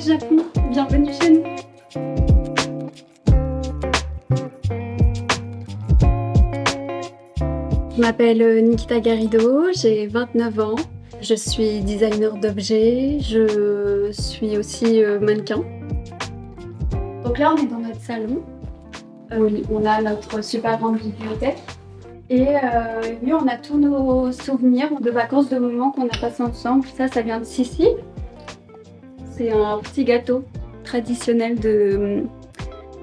Japon, bienvenue chez nous. Je m'appelle Nikita Garrido, j'ai 29 ans. Je suis designer d'objets, je suis aussi mannequin. Donc là, on est dans notre salon. On a notre super grande bibliothèque. Et lui, on a tous nos souvenirs de vacances, de moments qu'on a passés ensemble. Ça vient de Sicile. C'est un petit gâteau traditionnel de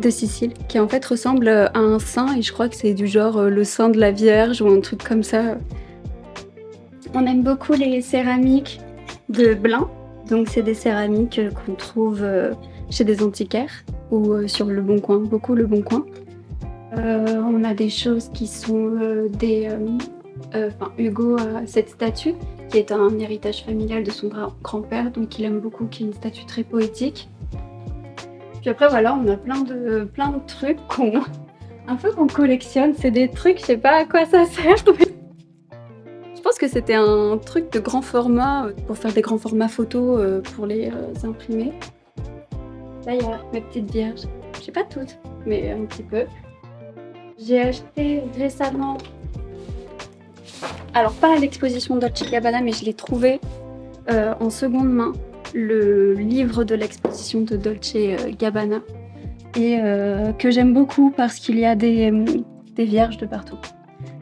Sicile qui en fait ressemble à un sein et je crois que c'est du genre le sein de la Vierge ou un truc comme ça. On aime beaucoup les céramiques de Blain. Donc c'est des céramiques qu'on trouve chez des antiquaires ou sur Le Bon Coin, beaucoup Le Bon Coin. On a des choses qui sont Hugo a cette statue qui est un héritage familial de son grand-père, donc il aime beaucoup, qui est une statue très poétique. Puis après voilà, on a plein de trucs qu'on collectionne. C'est des trucs, je sais pas à quoi ça sert. Je pense que c'était un truc de grand format pour faire des grands formats photos pour les imprimer. Là il y a mes petites vierges, je sais pas toutes, mais un petit peu. J'ai acheté récemment, alors pas à l'exposition Dolce & Gabbana, mais je l'ai trouvé en seconde main, le livre de l'exposition de Dolce & Gabbana, et que j'aime beaucoup parce qu'il y a des vierges de partout.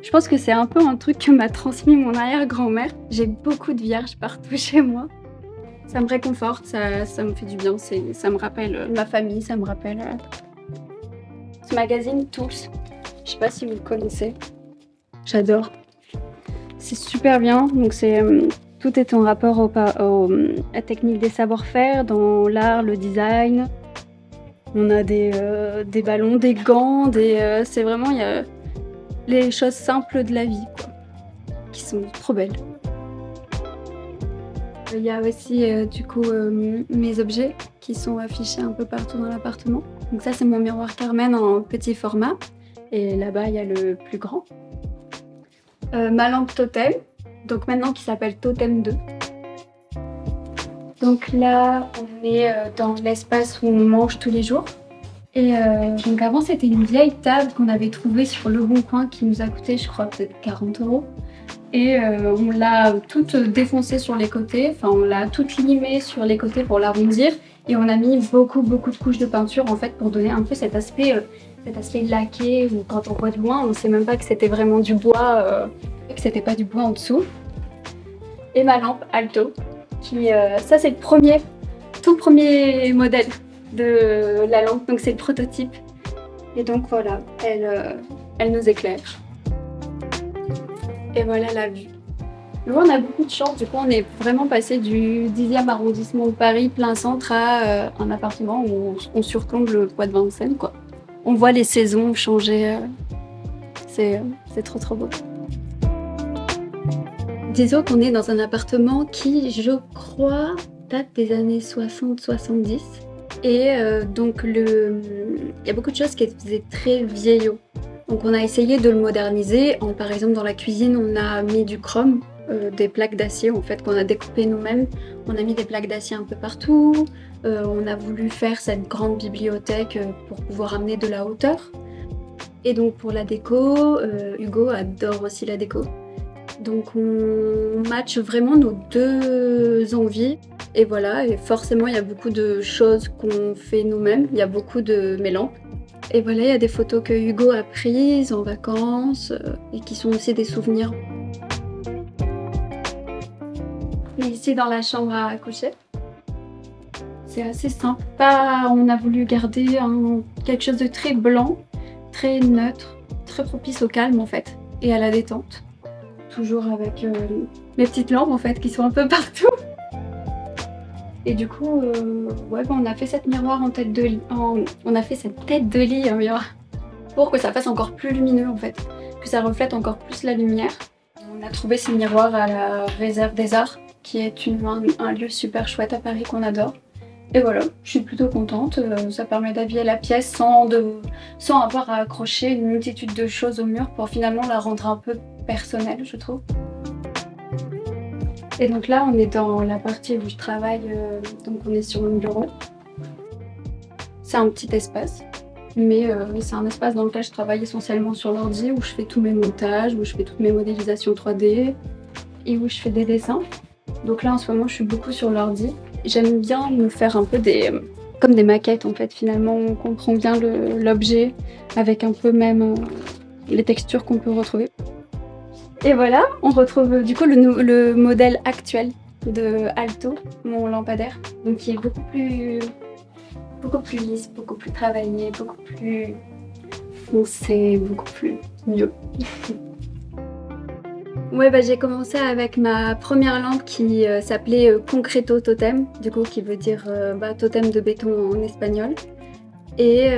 Je pense que c'est un peu un truc que m'a transmis mon arrière-grand-mère. J'ai beaucoup de vierges partout chez moi. Ça me réconforte, ça me fait du bien, ça me rappelle ma famille, ça me rappelle ce magazine Tools. Je sais pas si vous le connaissez. J'adore. C'est super bien. Donc tout est en rapport à technique des savoir-faire, dans l'art, le design. On a des ballons, des gants, c'est vraiment, il y a les choses simples de la vie, quoi, qui sont trop belles. Il y a aussi mes objets qui sont affichés un peu partout dans l'appartement. Donc ça c'est mon miroir Carmen en petit format. Et là-bas, il y a le plus grand. Ma lampe totem, donc maintenant qui s'appelle Totem 2. Donc là, on est dans l'espace où on mange tous les jours. Et donc avant, c'était une vieille table qu'on avait trouvée sur Le Bon Coin qui nous a coûté, je crois, peut-être 40 €. Et on l'a toute défoncée sur les côtés, enfin on l'a toute limée sur les côtés pour l'arrondir. Et on a mis beaucoup de couches de peinture en fait pour donner un peu cet aspect laqué où quand on voit de loin, on sait même pas que c'était vraiment du bois, que c'était pas du bois en dessous. Et ma lampe Alto, ça c'est le tout premier modèle de la lampe, donc c'est le prototype. Et donc voilà, elle nous éclaire. Et voilà la vue. Nous on a beaucoup de chance, du coup on est vraiment passé du 10e arrondissement de Paris, plein centre, à un appartement où on surplombe le Bois de Vincennes, quoi. On voit les saisons changer, c'est trop beau. Disons qu'on est dans un appartement qui, je crois, date des années 60-70. Et donc il y a beaucoup de choses qui faisaient très vieillot. Donc on a essayé de le moderniser. Par exemple dans la cuisine, on a mis du chrome, des plaques d'acier en fait qu'on a découpées nous-mêmes. On a mis des plaques d'acier un peu partout. On a voulu faire cette grande bibliothèque pour pouvoir amener de la hauteur. Et donc pour la déco, Hugo adore aussi la déco. Donc on matche vraiment nos deux envies. Et voilà, et forcément il y a beaucoup de choses qu'on fait nous-mêmes. Il y a beaucoup de mes lampes. Et voilà, il y a des photos que Hugo a prises en vacances et qui sont aussi des souvenirs. Et ici dans la chambre à coucher. C'est assez simple. On a voulu garder quelque chose de très blanc, très neutre, très propice au calme en fait, et à la détente. Toujours avec mes petites lampes en fait qui sont un peu partout. Et du coup, on a fait cette miroir en tête de lit. On a fait cette tête de lit en miroir pour que ça fasse encore plus lumineux en fait, que ça reflète encore plus la lumière. On a trouvé ces miroirs à la Réserve des Arts, qui est un lieu super chouette à Paris qu'on adore. Et voilà, je suis plutôt contente, ça permet d'habiller la pièce sans avoir à accrocher une multitude de choses au mur pour finalement la rendre un peu personnelle, je trouve. Et donc là, on est dans la partie où je travaille, donc on est sur mon bureau. C'est un petit espace, mais c'est un espace dans lequel je travaille essentiellement sur l'ordi, où je fais tous mes montages, où je fais toutes mes modélisations 3D et où je fais des dessins. Donc là, en ce moment, je suis beaucoup sur l'ordi. J'aime bien me faire un peu comme des maquettes, en fait. Finalement, on comprend bien l'objet, avec un peu même les textures qu'on peut retrouver. Et voilà, on retrouve du coup le modèle actuel de Alto, mon lampadaire, donc qui est beaucoup plus lisse, beaucoup plus travaillé, beaucoup plus foncé, beaucoup plus mieux. Ouais, bah, j'ai commencé avec ma première lampe qui s'appelait Concreto Totem, du coup qui veut dire totem de béton en espagnol. Et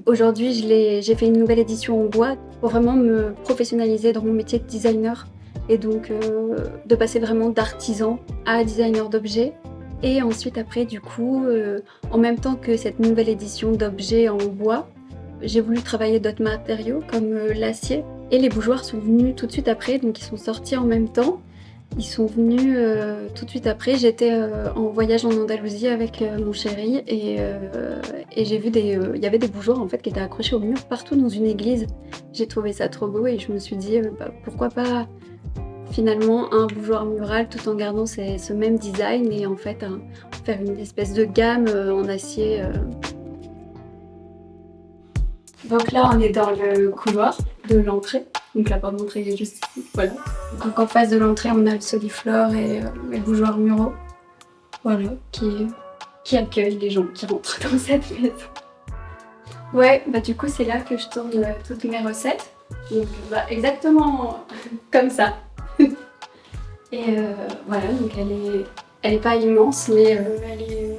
aujourd'hui, j'ai fait une nouvelle édition en bois pour vraiment me professionnaliser dans mon métier de designer et donc de passer vraiment d'artisan à designer d'objets. Et ensuite, après, du coup, en même temps que cette nouvelle édition d'objets en bois, j'ai voulu travailler d'autres matériaux comme l'acier. Et les bougeoirs sont venus tout de suite après, donc ils sont sortis en même temps. Ils sont venus tout de suite après. J'étais en voyage en Andalousie avec mon chéri et j'ai vu il y avait des bougeoirs en fait qui étaient accrochés au mur partout dans une église. J'ai trouvé ça trop beau et je me suis dit pourquoi pas finalement un bougeoir mural tout en gardant ce même design et en fait faire une espèce de gamme en acier. Donc là, on est dans le couloir de l'entrée. Donc la porte d'entrée est juste ici, voilà. Donc en face de l'entrée, on a le soliflore et les bougeoirs muraux, voilà, qui accueillent les gens qui rentrent dans cette maison. Ouais, bah du coup, c'est là que je tourne toutes mes recettes. Donc exactement comme ça. Et voilà, donc elle est pas immense, mais elle est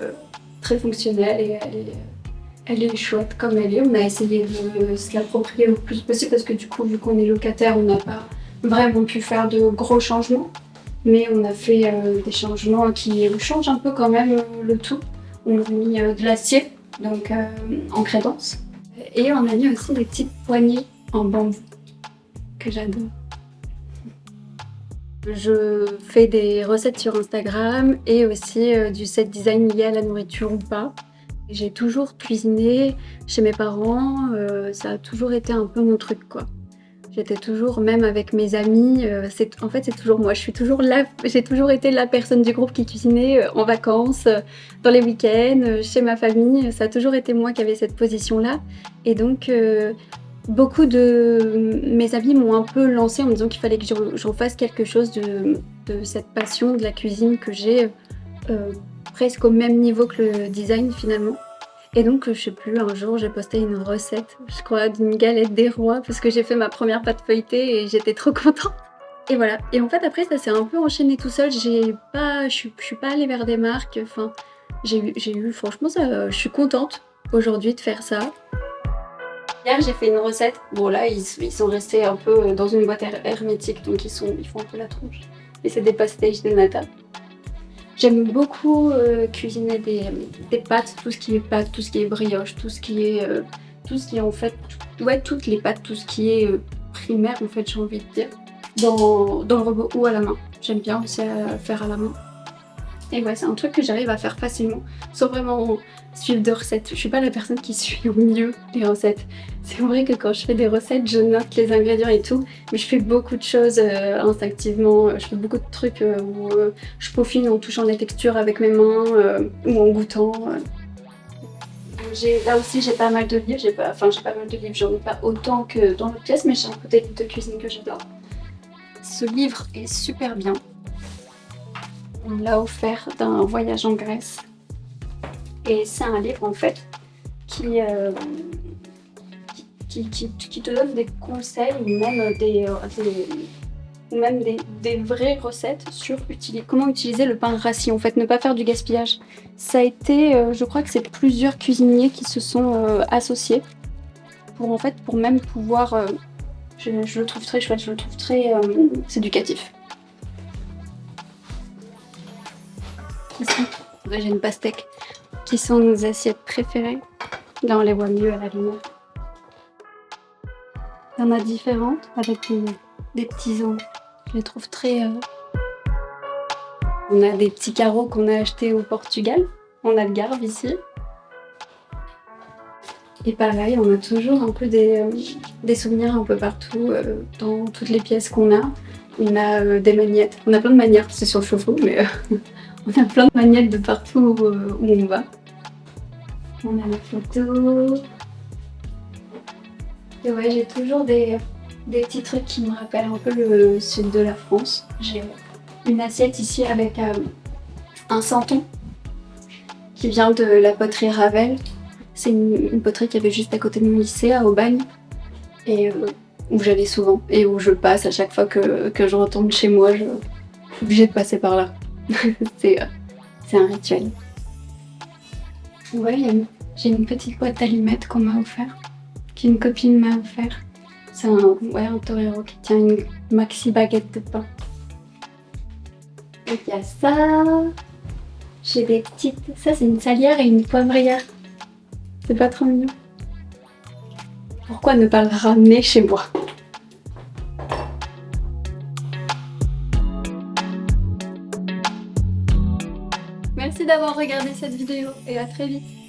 très fonctionnelle et elle est chouette comme elle est. On a essayé de se l'approprier le plus possible parce que du coup, vu qu'on est locataire, on n'a pas vraiment pu faire de gros changements. Mais on a fait des changements qui changent un peu quand même le tout. On a mis de l'acier, donc en crédence. Et on a mis aussi des petites poignées en bambou que j'adore. Je fais des recettes sur Instagram et aussi du set design lié à la nourriture ou pas. J'ai toujours cuisiné chez mes parents, ça a toujours été un peu mon truc quoi. J'étais toujours, même avec mes amis, en fait c'est toujours moi, j'ai toujours été la personne du groupe qui cuisinait en vacances, dans les week-ends, chez ma famille, ça a toujours été moi qui avais cette position-là. Et donc beaucoup de mes amis m'ont un peu lancée en me disant qu'il fallait que j'en fasse quelque chose de cette passion de la cuisine que j'ai presque au même niveau que le design finalement. Et donc, je sais plus, un jour j'ai posté une recette, je crois, d'une galette des rois parce que j'ai fait ma première pâte feuilletée et j'étais trop contente. Et voilà. Et en fait, après, ça s'est un peu enchaîné tout seul. Je suis pas allée vers des marques. Enfin, j'ai eu, franchement, ça, je suis contente aujourd'hui de faire ça. Hier, j'ai fait une recette. Bon, là, ils sont restés un peu dans une boîte hermétique, donc ils font un peu la tronche. Et c'est des pastéis de nata. J'aime beaucoup cuisiner des pâtes, tout ce qui est pâtes, tout ce qui est brioche, tout ce qui est en fait, ouais, toutes les pâtes, tout ce qui est primaire en fait, j'ai envie de dire, dans le robot ou à la main. J'aime bien aussi faire à la main. Et ouais, c'est un truc que j'arrive à faire facilement, sans vraiment suivre de recettes. Je suis pas la personne qui suit au mieux les recettes. C'est vrai que quand je fais des recettes, je note les ingrédients et tout, mais je fais beaucoup de choses instinctivement. Je fais beaucoup de trucs où je peaufine en touchant les textures avec mes mains ou en goûtant. Là aussi, j'ai pas mal de livres. J'ai pas mal de livres. J'en ai pas autant que dans l'autre pièce, mais j'ai un peu des livres de cuisine que j'adore. Ce livre est super bien. On me l'a offert d'un voyage en Grèce. Et c'est un livre en fait qui te donne des conseils ou même des vraies recettes sur comment utiliser le pain rassis, en fait, ne pas faire du gaspillage. Ça a été, je crois que c'est plusieurs cuisiniers qui se sont associés pour même pouvoir, je le trouve très chouette, je le trouve très éducatif. Ici, j'ai une pastèque qui sont nos assiettes préférées. Là, on les voit mieux à la lumière. Il y en a différentes avec des petits angles. Je les trouve très On a des petits carreaux qu'on a achetés au Portugal, en Algarve ici. Et pareil, on a toujours un peu des souvenirs un peu partout, dans toutes les pièces qu'on a. On a des magnettes, on a plein de manières, c'est sur le chauffe-eau, mais on a plein de magnettes de partout où on va. On a les photos. Et ouais, j'ai toujours des petits trucs qui me rappellent un peu le sud de la France. J'ai une assiette ici avec un santon qui vient de la poterie Ravel. C'est une poterie qui avait juste à côté de mon lycée, à Aubagne, et où j'allais souvent, et où je passe à chaque fois que je retourne chez moi, je suis obligée de passer par là. c'est un rituel. Ouais, j'ai une petite boîte d'allumettes qu'on m'a offert, qu'une copine m'a offert. C'est un torero qui tient une maxi baguette de pain. Donc il y a ça. J'ai des petites... Ça, c'est une salière et une poivrière. C'est pas trop mignon. Pourquoi ne pas le ramener chez moi? Merci d'avoir regardé cette vidéo et à très vite.